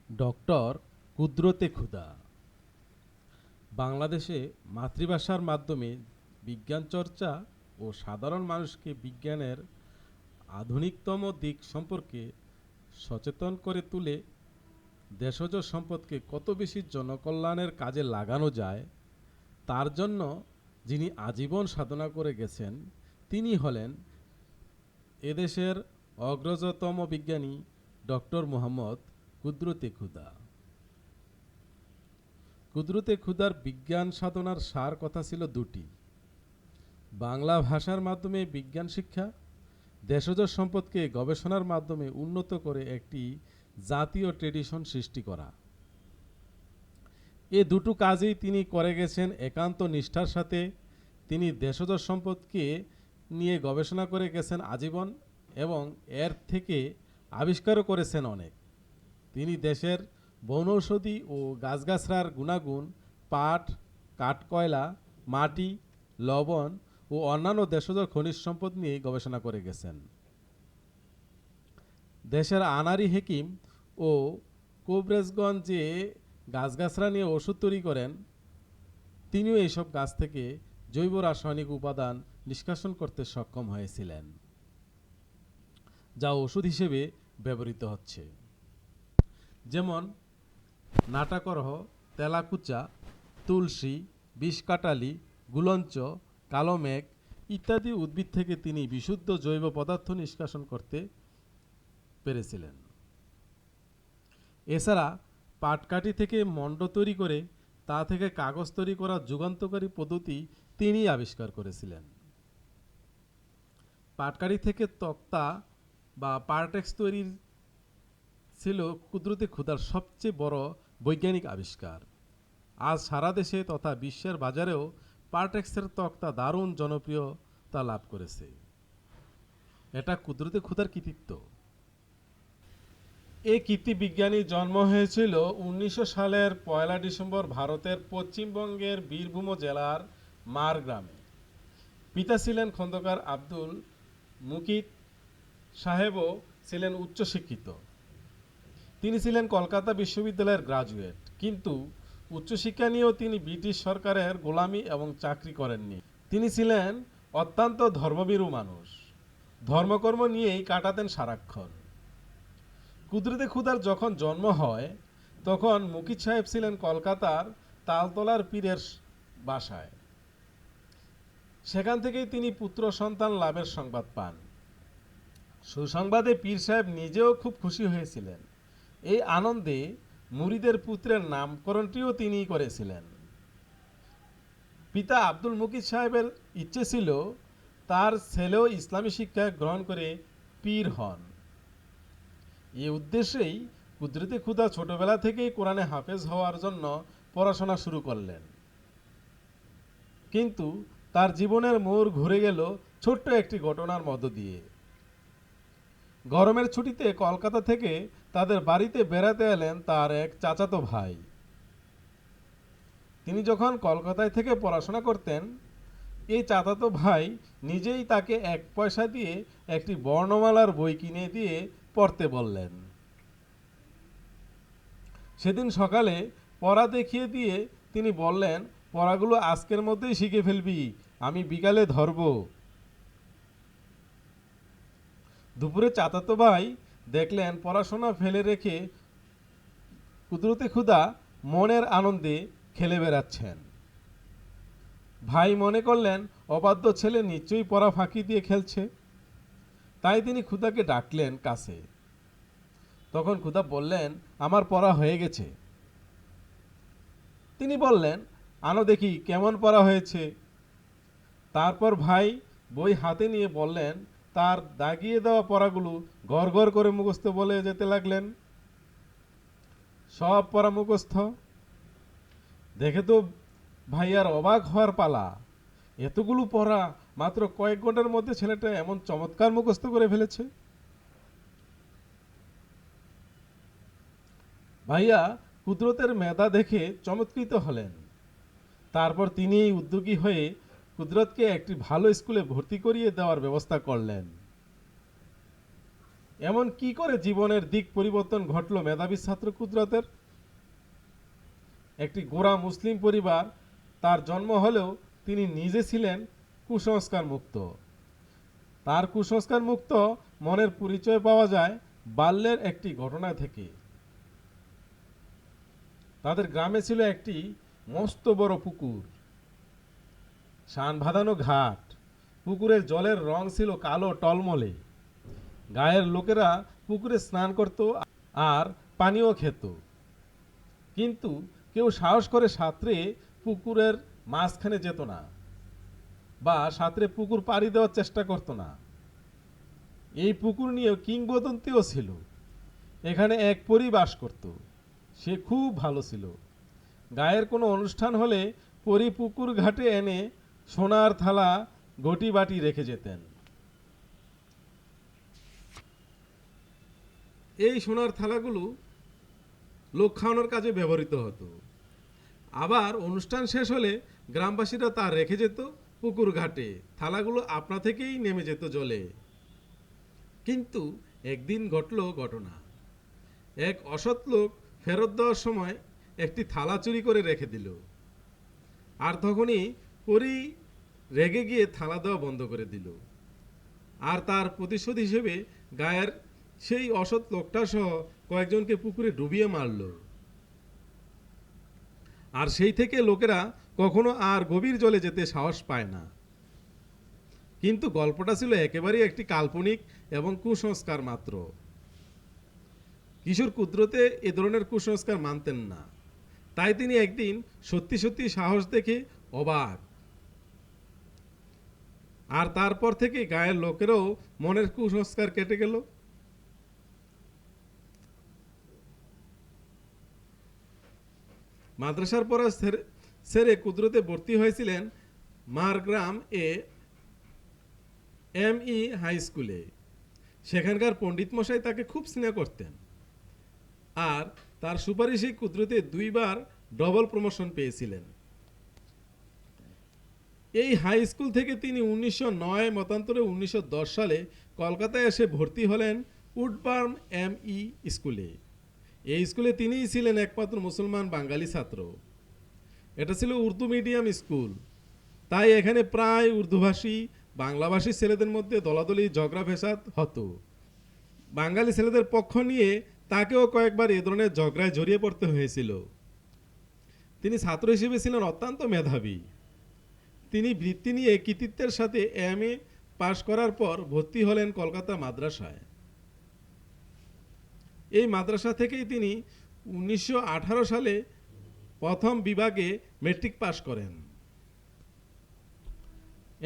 Doctor কুদরতে খুদা বাংলাদেশে মাতৃভাষার মাধ্যমে বিজ্ঞান চর্চা ও সাধারণ মানুষকে বিজ্ঞানের আধুনিকতম দিক সম্পর্কে সচেতন করে তুলে দেশজ সম্পদকে কত বেশি জনকল্যাণের কাজে লাগানো যায় তার জন্য যিনি আজীবন সাধনা করে গেছেন তিনি হলেন এদেশের অগ্রজতম বিজ্ঞানী ডক্টর মোহাম্মদ কুদরতে খুদা। কুদরতে খুদার বিজ্ঞান সাধনার সার কথা ছিল দুটি: বাংলা ভাষার মাধ্যমে বিজ্ঞান শিক্ষা, দেশজ সম্পদকে গবেষণার মাধ্যমে উন্নত করে একটি জাতীয় ট্রেডিশন সৃষ্টি করা। এ দুটো কাজেই তিনি করে গেছেন একান্ত নিষ্ঠার সাথে। তিনি দেশজ সম্পদকে নিয়ে গবেষণা করে গেছেন আজীবন এবং এর থেকে আবিষ্কারও করেছেন অনেক। তিনি দেশের বনৌষধি ও গাছগাছড়ার গুণাগুণ, পাট, কাঠকয়লা, মাটি, লবণ ও অন্যান্য দেশজ খনিজ সম্পদ নিয়ে গবেষণা করে গেছেন। দেশের আনাড়ি হেকিম ও কবিরাজগঞ্জ যে গাছগাছড়া নিয়ে ওষুধ তৈরি করেন, তিনিও এইসব গাছ থেকে জৈব রাসায়নিক উপাদান নিষ্কাশন করতে সক্ষম হয়েছিলেন, যা ওষুধ হিসেবে ব্যবহৃত হচ্ছে। যেমন নাটাকরহ, তেলাকুচা, তুলসী, বিষকাটালি, গুলঞ্চ, কালোমেঘ ইত্যাদি উদ্ভিদ থেকে তিনি বিশুদ্ধ জৈব পদার্থ নিষ্কাশন করতে পেরেছিলেন। এছাড়া পাটকাঠি থেকে মণ্ড তৈরি করে তা থেকে কাগজ তৈরি করার যুগান্তকারী পদ্ধতি তিনি আবিষ্কার করেছিলেন। পাটকাঠি থেকে তক্তা বা পার্টেক্স তৈরির ছিল কুদরতে খুদার সবচেয়ে বড় বৈজ্ঞানিক আবিষ্কার। আজ সারা দেশে তথা বিশ্বের বাজারেও পার্টেক্সের তক্তা দারুণ জনপ্রিয়তা লাভ করেছে। এটা কুদরতে খুদার কৃতিত্ব। এই কীর্তি বিজ্ঞানীর জন্ম হয়েছিল 1900 সালের 1 ডিসেম্বর ভারতের পশ্চিমবঙ্গের বীরভূম জেলার মার গ্রামে। পিতা ছিলেন খন্দকার আব্দুল মুকিত সাহেবও ছিলেন উচ্চশিক্ষিত। তিনি ছিলেন কলকাতা বিশ্ববিদ্যালয়ের গ্রাজুয়েট, কিন্তু উচ্চশিক্ষা নিয়েও তিনি ব্রিটিশ সরকারের গোলামি এবং চাকরি করেননি। তিনি ছিলেন অত্যন্ত ধর্মভীরু মানুষ, ধর্মকর্ম নিয়েই কাটাতেন সারাক্ষণ। কুদরতে খুদার যখন জন্ম হয় তখন মুকিত সাহেব ছিলেন কলকাতার তালতলার পীরের বাসায়। সেখান থেকেই তিনি পুত্র সন্তান লাভের সংবাদ পান। সুসংবাদে পীর সাহেব নিজেও খুব খুশি হয়েছিলেন। এই আনন্দে মুরিদের পুত্রের নামকরণটিও তিনিই করেছিলেন। পিতা আব্দুল মুকিত সাহেবের ইচ্ছে ছিল তার ছেলেও ইসলামী শিক্ষা গ্রহণ করে পীর হন। এই উদ্দেশ্যেই কুদরতে খুদা ছোটবেলা থেকেই কোরআনে হাফেজ হওয়ার জন্য পড়াশোনা শুরু করলেন। কিন্তু তার জীবনের মোড় ঘুরে গেল ছোট্ট একটি ঘটনার মধ্য দিয়ে। গরমের ছুটিতে কলকাতা থেকে তাদের বাড়িতে বেড়াতে এলেন তার এক চাচাতো ভাই। তিনি যখন কলকাতায় থেকে পড়াশোনা করতেন, এই চাচাতো ভাই নিজেই তাকে 1 পয়সা দিয়ে একটি বর্ণমালার বই কিনে দিয়ে পড়তে বললেন। সেদিন সকালে পড়া দেখিয়ে দিয়ে তিনি বললেন, পড়াগুলো আজকের মধ্যেই শিখে ফেলবি, আমি বিকালে ধরব। দুপুরে চাচাতো ভাই দেখলেন পড়াশোনা ফেলে রেখে কুদরতে খুদা মনের আনন্দে খেলে বেড়াচ্ছেন। ভাই মনে করলেন অবাধ্য ছেলে নিশ্চয়ই পড়া ফাঁকি দিয়ে খেলছে। তাই তিনি খুদাকে ডাকলেন কাছে। তখন খুদা বললেন, আমার পড়া হয়ে গেছে। তিনি বললেন, আনো দেখি কেমন পড়া হয়েছে। তারপর ভাই বই হাতে নিয়ে বললেন, তার দাগিয়ে দেওয়া পড়াগুলো গড় গড় করে মুখস্থ বলে যেতে লাগলেন। সব পড়া মুখস্থ দেখে তো ভাইয়ার অবাক হওয়ার পালা। এতগুলো পড়া মাত্র কয়েক ঘন্টার মধ্যে ছেলেটা এমন চমৎকার মুখস্থ করে ফেলেছে। ভাইয়া কুদরতের মেধা দেখে চমৎকৃত হলেন। তারপর তিনি উদ্যোগী হয়ে কুদরতকে একটি ভালো স্কুলে ভর্তি করিয়ে দেওয়ার ব্যবস্থা করলেন। এমন কি করে জীবনের দিক পরিবর্তন ঘটল মেধাবী ছাত্র কুদরতের? একটি গোঁড়া মুসলিম পরিবার তার জন্ম হলেও তিনি নিজে ছিলেন কুসংস্কার মুক্ত। তার কুসংস্কার মুক্ত মনের পরিচয় পাওয়া যায় বাল্যের একটি ঘটনা থেকে। তাদের গ্রামে ছিল একটি মস্ত বড় পুকুর, শান বাঁধানো ঘাট। পুকুরের জলের রং ছিল কালো টলমলে। গায়ের লোকেরা পুকুরে স্নান করত আর পানিও খেত, কিন্তু কেউ সাহস করে সাঁতরে পুকুরের মাঝখানে যেত না বা সাঁতরে পুকুর পাড়ি দেওয়ার চেষ্টা করত না। এই পুকুর নিয়ে কিংবদন্তিও ছিল। এখানে এক পরী বাস করত। সে খুব ভালো ছিল। গায়ের কোনো অনুষ্ঠান হলে পরী পুকুর ঘাটে এনে সোনার থালা ঘটি বাটি রেখে যেতেন। এই সোনার থালাগুলো লোক খাওয়ানোর কাজে ব্যবহৃত হতো। আবার অনুষ্ঠান শেষ হলে গ্রামবাসীরা তা রেখে যেত পুকুর ঘাটে। থালাগুলো আপনা থেকেই নেমে যেত জলে। কিন্তু একদিন ঘটল ঘটনা। এক অসৎ লোক ফেরত দেওয়ার সময় একটি থালা চুরি করে রেখে দিল। আর তখনই পরী রেগে গিয়ে থালা দেওয়া বন্ধ করে দিল। আর তার প্রতিশোধ হিসেবে গায়ের সেই অসৎ লোকটা সহ কয়েকজনকে পুকুরে ডুবিয়ে মারল। আর সেই থেকে লোকেরা কখনো আর গভীর জলে যেতে সাহস পায় না। কিন্তু গল্পটা ছিল একেবারেই একটি কাল্পনিক এবং কুসংস্কার মাত্র। কিশোর কুদরতে এ ধরনের কুসংস্কার মানতেন না। তাই তিনি একদিন সত্যি সত্যি সাহস দেখে অবাক। আর তারপর থেকে গায়ের লোকেরাও মনের কুসংস্কার কেটে গেল। মাদ্রাসার পড়া সেরে কুদরতে ভর্তি হয়েছিলেন মারগ্রাম এমই হাই স্কুলে। সেখানকার পণ্ডিত মশাই তাকে খুব স্নেহ করতেন। আর তার সুপারিশে কুদরতে 2 বার ডবল প্রমোশন পেয়েছিলেন। এই হাই স্কুল থেকে তিনি 1909 মতান্তরে 1910 সালে কলকাতায় এসে ভর্তি হলেন উডবার্ন এমই স্কুলে। এই স্কুলে তিনিই ছিলেন একমাত্র মুসলমান বাঙালি ছাত্র। এটা ছিল উর্দু মিডিয়াম স্কুল। তাই এখানে প্রায় উর্দুভাষী বাংলাভাষী ছেলেদের মধ্যে দলাদলি ঝগড়া ফেসাদ হতো। বাঙালি ছেলেদের পক্ষ নিয়ে তাকেও কয়েকবার এ ধরনের ঝগড়ায় জড়িয়ে পড়তে হয়েছিল। তিনি ছাত্র হিসেবে ছিলেন অত্যন্ত মেধাবী। তিনি বৃত্তি নিয়ে কৃতিত্বের সাথে এমএ পাশ করার পর ভর্তি হলেন কলকাতা মাদ্রাসায়। এই মাদ্রাসা থেকেই তিনি 1918 সালে প্রথম বিভাগে মেট্রিক পাশ করেন।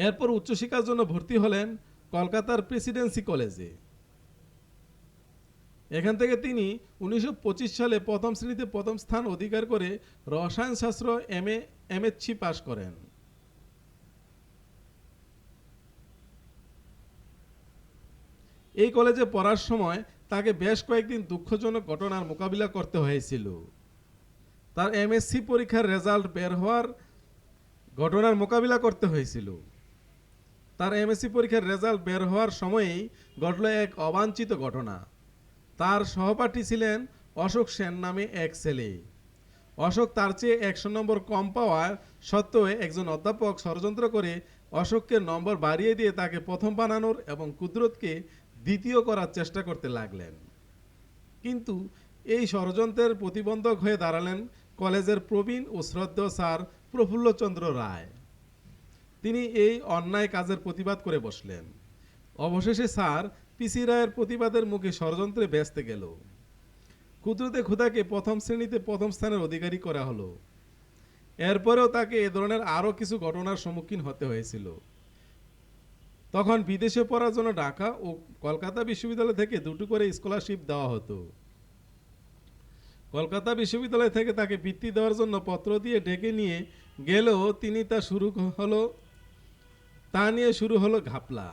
এরপর উচ্চশিক্ষার জন্য ভর্তি হলেন কলকাতার প্রেসিডেন্সি কলেজে। এখান থেকে তিনি 1925 সালে প্রথম শ্রেণীতে প্রথম স্থান অধিকার করে রসায়ন শাস্ত্র এমএসসি পাশ করেন। এই কলেজে পড়ার সময় তাকে বেশ কয়েকদিন দুঃখজনক ঘটনার মোকাবিলা করতে হয়েছিল। তার এমএসসি পরীক্ষার রেজাল্ট বের হওয়ার ঘটনার মোকাবিলা করতে হয়েছিল। তার এমএসসি পরীক্ষার রেজাল্ট বের হওয়ার সময়েই ঘটল এক অবাঞ্ছিত ঘটনা। তার সহপাঠী ছিলেন অশোক সেন নামে এক ছেলে। অশোক তার চেয়ে 100 নম্বর কম পাওয়ার সত্ত্বেও একজন অধ্যাপক ষড়যন্ত্র করে অশোককে নম্বর বাড়িয়ে দিয়ে তাকে প্রথম বানানোর এবং কুদরতকে দ্বিতীয় করার চেষ্টা করতে লাগলেন। কিন্তু এই ষড়যন্ত্রের প্রতিবন্ধক হয়ে দাঁড়ালেন কলেজের প্রবীণ ও শ্রদ্ধেয় স্যার প্রফুল্লচন্দ্র রায়। তিনি এই অন্যায় কাজের প্রতিবাদ করে বসলেন। অবশেষে স্যার পিসি রায়ের প্রতিবাদের মুখে ষড়যন্ত্রে ব্যস্ত গেল। কুদরতে খুদাকে প্রথম শ্রেণীতে প্রথম স্থানের অধিকারী করা হলো। এরপরেও তাকে এ ধরনের আরও কিছু ঘটনার সম্মুখীন হতে হয়েছিল। তখন বিদেশে পড়ার জন্য ঢাকা ও কলকাতা বিশ্ববিদ্যালয় থেকে 2টি করে স্কলারশিপ দেওয়া হতো। কলকাতা বিশ্ববিদ্যালয় থেকে তাকে বৃত্তি দেওয়ার জন্য পত্র দিয়ে ডেকে নিয়ে গেলেও তিনি তা নিয়ে শুরু হলো ঘাপলা।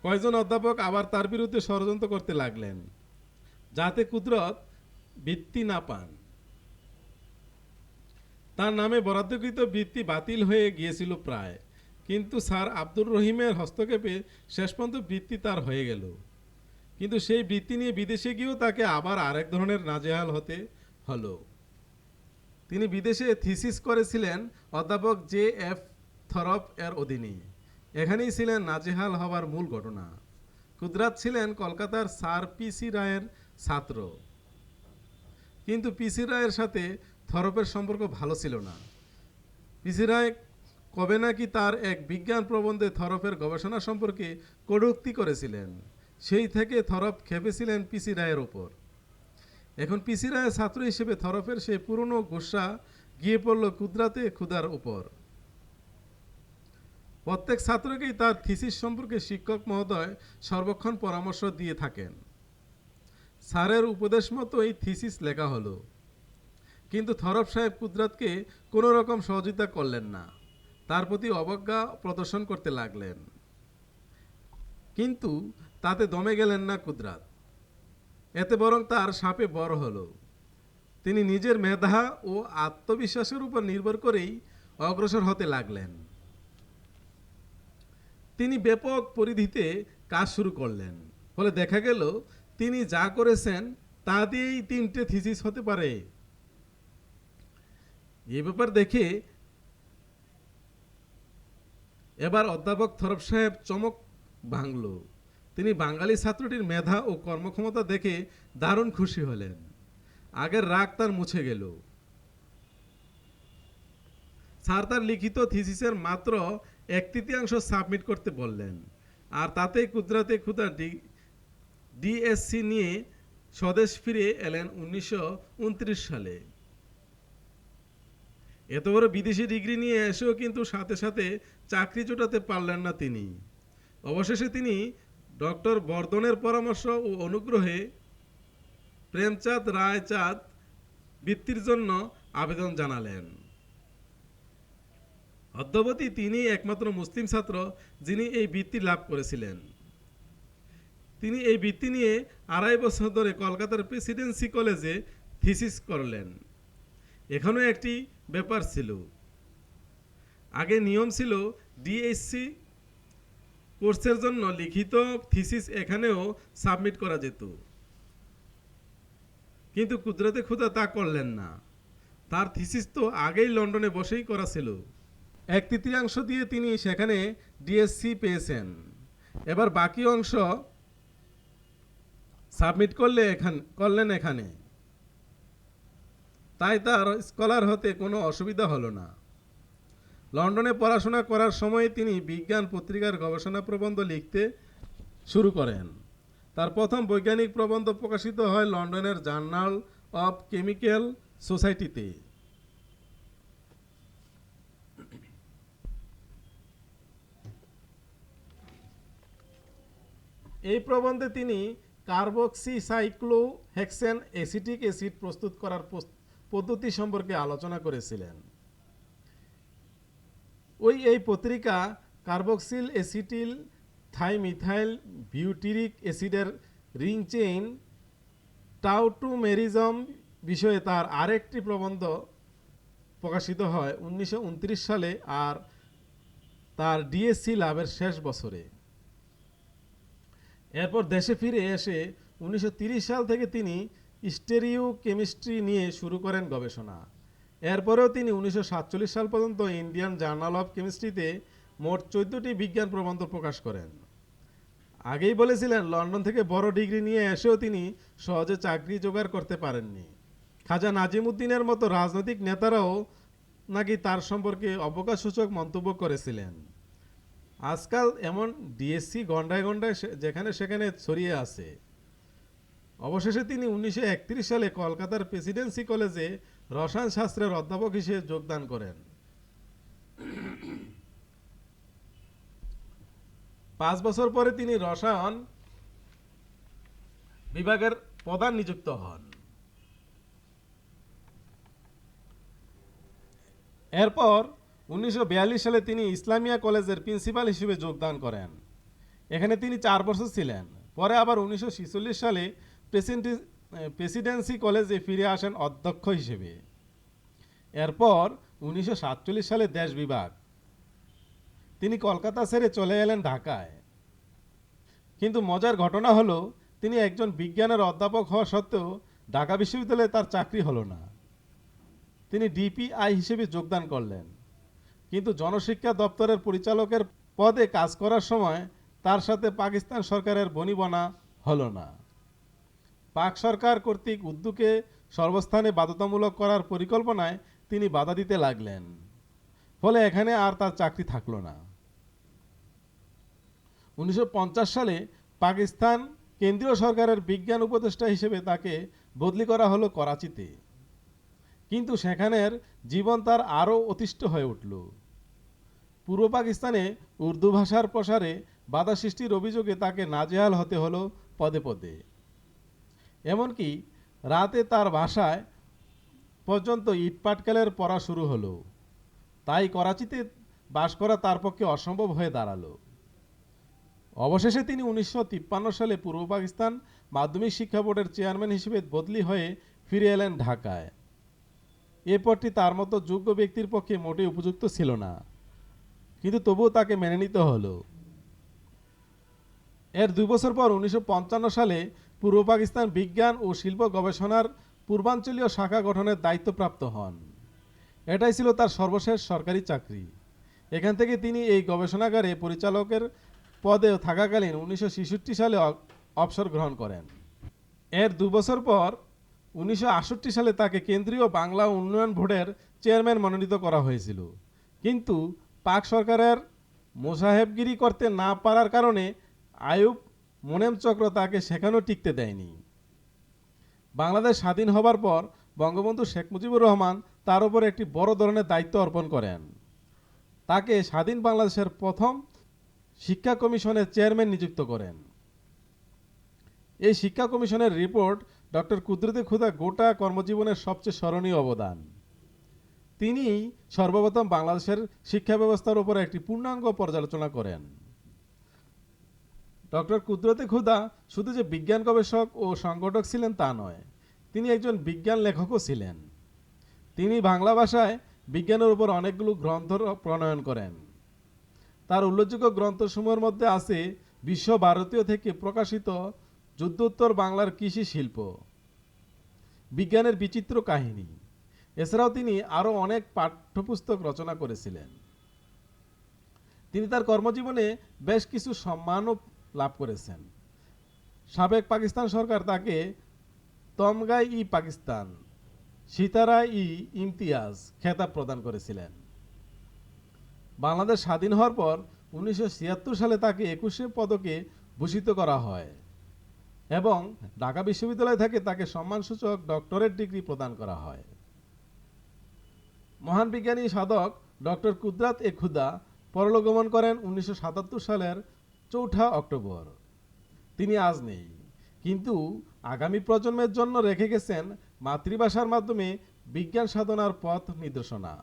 কয়েকজন অধ্যাপক আবার তার বিরুদ্ধে ষড়যন্ত্র করতে লাগলেন যাতে কুদরত বৃত্তি না পান। তার নামে বরাদ্দকৃত বৃত্তি বাতিল হয়ে গিয়েছিল প্রায়, কিন্তু স্যার আব্দুর রহিমের হস্তক্ষেপে শেষ পর্যন্ত বৃত্তি তার হয়ে গেল। কিন্তু সেই বৃত্তি নিয়ে বিদেশে গিয়েও তাকে আবার আরেক ধরনের নাজেহাল হতে হলো। তিনি বিদেশে থিসিস করেছিলেন অধ্যাপক জে.এফ. থরপ এর অধীনে। এখানেই ছিলেন নাজেহাল হবার মূল ঘটনা। কুদরাত ছিলেন কলকাতার স্যার পি.সি. রায়ের ছাত্র, কিন্তু পি.সি. রায়ের সাথে থরপের সম্পর্ক ভালো ছিল না। পি.সি. রায় কবে নাকি তার এক বিজ্ঞান প্রবন্ধে থরপের গবেষণা সম্পর্কে কটূক্তি করেছিলেন। সেই থেকে থরপ খেপেছিলেন পি.সি. রায়ের ওপর। এখন পি.সি. রায়ের ছাত্র হিসেবে থরপের সেই পুরনো গোসা গিয়ে পড়ল কুদরাতে খুদার উপর। প্রত্যেক ছাত্রকেই তার থিসিস সম্পর্কে শিক্ষক মহোদয় সর্বক্ষণ পরামর্শ দিয়ে থাকেন। স্যারের উপদেশ মতো এই থিসিস লেখা হলো, কিন্তু থরপ সাহেব কুদরাতকে কোনো রকম সহযোগিতা করলেন না, তার প্রতি অবজ্ঞা প্রদর্শন করতে লাগলেন। কিন্তু তাতে দমে গেলেন না কুদরাত, এতে বরং তার সাপে বড় হলো। তিনি নিজের মেধা ও আত্মবিশ্বাসের উপর নির্ভর করেই অগ্রসর হতে লাগলেন। তিনি ব্যাপক পরিধিতে কাজ শুরু করলেন, ফলে দেখা গেল তিনি যা করেছেন তা দিয়েই 3টে থিসিস হতে পারে। এ ব্যাপার দেখে এবার অধ্যাপক থরপ সাহেব চমক ভাঙল। তিনি বাঙালি ছাত্রটির মেধা ও কর্মক্ষমতা দেখে দারুণ খুশি হলেন। আগের রাগ তার মুছে গেল। স্যার তার লিখিত থিসিসের মাত্র 1/3 সাবমিট করতে বললেন, আর তাতেই কুদরাতে খুদা ডিএসসি নিয়ে স্বদেশ ফিরে এলেন 1929 সালে। এত বড় বিদেশি ডিগ্রি নিয়ে এসেও কিন্তু সাথে সাথে চাকরি জোটাতে পারলেন না তিনি। অবশেষে তিনি ডক্টর বর্ধনের পরামর্শ ও অনুগ্রহে প্রেমচাঁদ রায়চাঁদ বৃত্তির জন্য আবেদন জানালেন। অদ্যাবধি তিনি একমাত্র মুসলিম ছাত্র যিনি এই বৃত্তি লাভ করেছিলেন। তিনি এই বৃত্তি নিয়ে 2.5 বছর ধরে কলকাতার প্রেসিডেন্সি কলেজে থিসিস করলেন। এখানেও একটি ব্যাপার ছিল। আগে নিয়ম ছিল ডিএসসি কোর্সের জন্য লিখিত থিসিস এখানেও সাবমিট করা যেত, কিন্তু কুদরতে খুদা তা করলেন না। তার থিসিস তো আগেই লন্ডনে বসেই করা ছিল। 1/3 দিয়ে তিনি সেখানে ডিএসসি পেয়েছেন। এবার বাকি অংশ সাবমিট করলেন এখানে। তাই তার স্কলার হতে কোনো অসুবিধা হলো না। লন্ডনে পড়াশোনা করার সময় তিনি বিজ্ঞান পত্রিকার গবেষণা প্রবন্ধ লিখতে শুরু করেন। তার প্রথম বৈজ্ঞানিক প্রবন্ধ প্রকাশিত হয় লন্ডনের জার্নাল অফ কেমিক্যাল সোসাইটিতে। এই প্রবন্ধে তিনি কার্বক্সিসাইক্লোহেক্সেন অ্যাসিটিক অ্যাসিড প্রস্তুত করার পদ্ধতি সম্পর্কে আলোচনা করেছিলেন। এই পত্রিকা কার্বক্সিল অ্যাসিটিল থাইমিথাইল বিউটিরিক অ্যাসিডের রিং চেইন টাউটোমেরিজম বিষয়ে তার আরেকটি প্রবন্ধ প্রকাশিত হয় 1929 সালে, আর তার ডিএসসি লাভের শেষ বছরে। এরপর দেশে ফিরে এসে 1930 সাল থেকে তিনি স্টেরিও কেমিস্ট্রি নিয়ে শুরু করেন গবেষণা। এরপরেও তিনি 1947 সাল পর্যন্ত ইন্ডিয়ান জার্নাল অফ কেমিস্ট্রিতে মোট 14টি বিজ্ঞান প্রবন্ধ প্রকাশ করেন। আগেই বলেছিলেন, লন্ডন থেকে বড় ডিগ্রি নিয়ে এসেও তিনি সহজে চাকরি জোগাড় করতে পারেননি। খাজা নাজিমুদ্দিনের মতো রাজনৈতিক নেতারাও নাকি তার সম্পর্কে অবকাশসূচক মন্তব্য করেছিলেন। আজকাল এমন ডিএসসি গন্ডায় গন্ডায় যেখানে সেখানে ছড়িয়ে আছে। অবশেষে তিনি 1931 সালে কলকাতার প্রেসিডেন্সি কলেজে রসায়ন শাস্ত্রের অধ্যাপক হিসেবে যোগদান করেন। 5 বছর পরে তিনি রসায়ন বিভাগের প্রধান নিযুক্ত হন। এরপর 1942 সালে তিনি ইসলামিয়া কলেজের প্রিন্সিপাল হিসেবে যোগদান করেন। এখানে তিনি 4 বছর ছিলেন। পরে আবার 1946 সালে প্রেসিডেন্সি কলেজে ফিরে আসেন অধ্যক্ষ হিসেবে। এরপর 1947 সালে দেশ বিভাগ। তিনি কলকাতা ছেড়ে চলে এলেন ঢাকায়। কিন্তু মজার ঘটনা হলো, তিনি একজন বিজ্ঞানের অধ্যাপক হওয়া সত্ত্বেও ঢাকা বিশ্ববিদ্যালয়ে তার চাকরি হলো না। তিনি ডিপিআই হিসেবে যোগদান করলেন, কিন্তু জনশিক্ষা দপ্তরের পরিচালকের পদে কাজ করার সময় তার সাথে পাকিস্তান সরকারের বনিবনা হলো না। পাক সরকার কর্তৃক উর্দুকে সর্বস্থানে বাধ্যতামূলক করার পরিকল্পনায় তিনি বাধা দিতে লাগলেন, ফলে এখানে আর তার চাকরি থাকলো না। 1950 সালে পাকিস্তান কেন্দ্রীয় সরকারের বিজ্ঞান উপদেষ্টা হিসেবে তাকে বদলি করা হলো করাচিতে, কিন্তু সেখানের জীবন তার আরও অতিষ্ঠ হয়ে উঠল। পূর্ব পাকিস্তানে উর্দু ভাষার প্রসারে বাধা সৃষ্টির অভিযোগে তাকে নাজেহাল হতে হলো পদে পদে। এমনকি রাতে তার বাসায় পর্যন্ত ইটপাটকেলের পড়া শুরু হলো। তাই করাচিতে বাস করা তার পক্ষে অসম্ভব হয়ে দাঁড়ালো। অবশেষে তিনি 1953 সালে পূর্ব পাকিস্তান মাধ্যমিক শিক্ষা বোর্ডের চেয়ারম্যান হিসেবে বদলি হয়ে ফিরে এলেন ঢাকায়। এ পদটি তার মতো যোগ্য ব্যক্তির পক্ষে মোটেই উপযুক্ত ছিল না, কিন্তু তবুও তাকে মেনে নিতে হলো। এর 2 বছর পর 1955 সালে পূর্ব পাকিস্তান বিজ্ঞান ও শিল্প গবেষণার পূর্বাঞ্চলীয় শাখা গঠনের দায়িত্বপ্রাপ্ত হন। এটাই ছিল তার সর্বশেষ সরকারি চাকরি। এখান থেকে তিনি এই গবেষণাগারে পরিচালকের পদে থাকাকালীন 1966 সালে অবসর গ্রহণ করেন। এর 2 বছর পর 1968 সালে তাকে কেন্দ্রীয় বাংলা উন্নয়ন বোর্ডের চেয়ারম্যান মনোনীত করা হয়েছিল, কিন্তু পাক সরকারের মোসাহেবগিরি করতে না পারার কারণে আইয়ুব মোনেম চক্র তাকে সেখানেও টিকতে দেয়নি। বাংলাদেশ স্বাধীন হবার পর বঙ্গবন্ধু শেখ মুজিবুর রহমান তার উপর একটি বড় ধরনের দায়িত্ব অর্পণ করেন। তাকে স্বাধীন বাংলাদেশের প্রথম শিক্ষা কমিশনের চেয়ারম্যান নিযুক্ত করেন। এই শিক্ষা কমিশনের রিপোর্ট ডক্টর কুদরতে খুদা গোটা কর্মজীবনের সবচেয়ে স্মরণীয় অবদান। তিনি সর্বপ্রথম বাংলাদেশের শিক্ষা ব্যবস্থার উপর একটি পূর্ণাঙ্গ পর্যালোচনা করেন। ডক্টর কুদরতে খুদা শুধু যে বিজ্ঞান গবেষক ও সংগঠক ছিলেন তা নয়, তিনি একজন বিজ্ঞান লেখকও ছিলেন। তিনি বাংলা ভাষায় বিজ্ঞানের উপর অনেকগুলো গ্রন্থ প্রণয়ন করেন। তার উল্লেখযোগ্য গ্রন্থসমূহের মধ্যে আছে বিশ্বভারতীয় থেকে প্রকাশিত যুদ্ধোত্তর বাংলার কৃষি শিল্প, বিজ্ঞানের বিচিত্র কাহিনী। এছাড়াও তিনি আরও অনেক পাঠ্যপুস্তক রচনা করেছিলেন। তিনি তার কর্মজীবনে বেশ কিছু সম্মানও লাভ করেছেন। সাবেক পাকিস্তান সরকার তাকে তমগাই-ই-পাকিস্তান, সিতারা-ই-ইমতিয়াজ খেতাব প্রদান করেছিলেন। বাংলাদেশ স্বাধীন হওয়ার পর 1976 সালে তাকে 21 পদকে ভূষিত করা হয় এবং ঢাকা বিশ্ববিদ্যালয় থেকে তাকে সম্মানসূচক ডক্টরেট ডিগ্রি প্রদান করা হয়। মহান বিজ্ঞানী সাধক ডক্টর কুদরত-এ-খুদা পরলোকগমন করেন 1977 সালের 4 অক্টোবর। তিনি আজ নেই, কিন্তু আগামী প্রজন্মের জন্য রেখে গেছেন মাতৃভাষার মাধ্যমে বিজ্ঞান সাধনার পথ নির্দেশনা।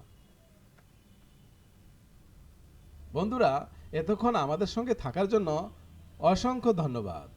বন্ধুরা, এতক্ষণ আমাদের সঙ্গে থাকার জন্য অসংখ্য ধন্যবাদ।